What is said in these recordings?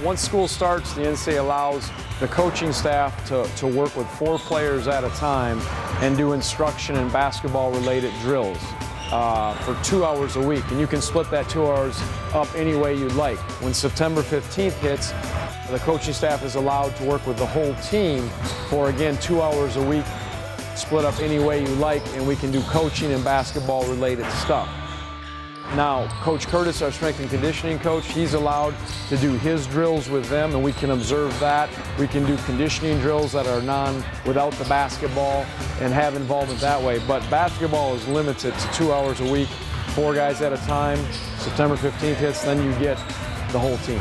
Once school starts, the NCAA allows the coaching staff to work with 4 players at a time and do instruction and basketball-related drills for 2 hours a week. And you can split that 2 hours up any way you'd like. When September 15th hits, the coaching staff is allowed to work with the whole team for, again, 2 hours a week, split up any way you like, and we can do coaching and basketball-related stuff. Now, Coach Curtis, our strength and conditioning coach, he's allowed to do his drills with them, and we can observe that. We can do conditioning drills that are without the basketball and have involvement that way. But basketball is limited to 2 hours a week, 4 guys at a time. September 15th hits, then you get the whole team.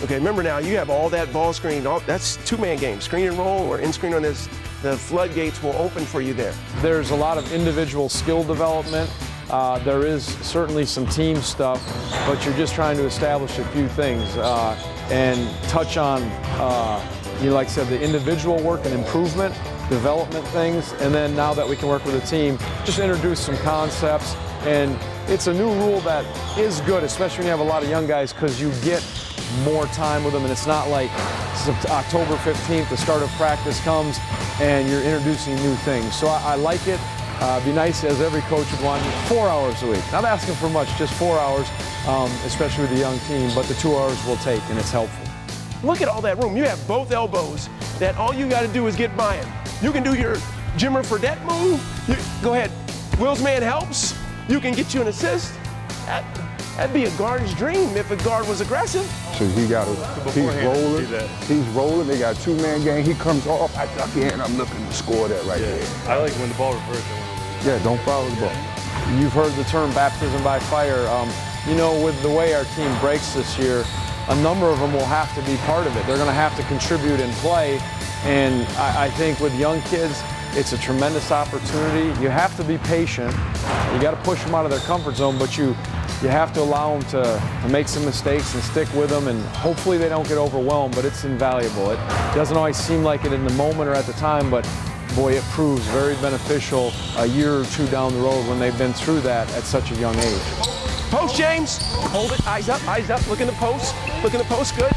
Okay, remember now, you have all that ball screen. That's 2-man game. Screen and roll or in screen on this. The floodgates will open for you there. There's a lot of individual skill development. There is certainly some team stuff, but you're just trying to establish a few things and touch on, like I said, the individual work and improvement, development things, and then now that we can work with a team, just introduce some concepts. And it's a new rule that is good, especially when you have a lot of young guys, because you get more time with them, and it's not like October 15th, the start of practice comes, and you're introducing new things. So I like it. It'd be nice, as every coach would want, 4 hours a week. Not asking for much, just 4 hours, especially with a young team, but the 2 hours will take, and it's helpful. Look at all that room. You have both elbows that all you got to do is get by him. You can do your Jimmer Fredette move. Go ahead. Will's man helps. You can get you an assist. That'd be a guard's dream if a guard was aggressive. So he's rolling, they got 2-man game, he comes off, I duck in, I'm looking to score that right there. I like when the ball reverses. Yeah, don't foul the ball. You've heard the term baptism by fire. With the way our team breaks this year, a number of them will have to be part of it. They're going to have to contribute and play, and I think with young kids, it's a tremendous opportunity. You have to be patient. You got to push them out of their comfort zone, but you have to allow them to make some mistakes and stick with them, and hopefully they don't get overwhelmed, but it's invaluable. It doesn't always seem like it in the moment or at the time, but boy, it proves very beneficial a year or 2 down the road when they've been through that at such a young age. Post, James. Hold it. Eyes up. Look in the post. Look in the post. Good.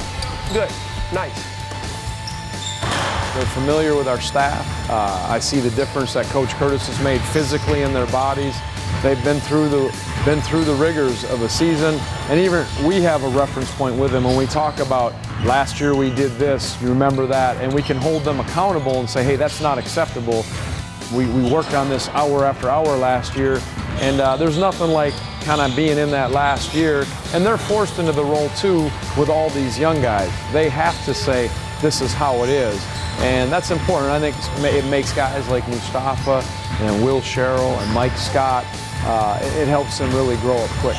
Good. Nice. They're familiar with our staff. I see the difference that Coach Curtis has made physically in their bodies. They've been through the rigors of a season, and even we have a reference point with them when we talk about last year we did this, you remember that, and we can hold them accountable and say, hey, that's not acceptable. We worked on this hour after hour last year, and there's nothing like kind of being in that last year, and they're forced into the role too with all these young guys. They have to say, this is how it is, and that's important. I think it makes guys like Mustafa and Will Sherrill and Mike Scott, it helps them really grow up quick.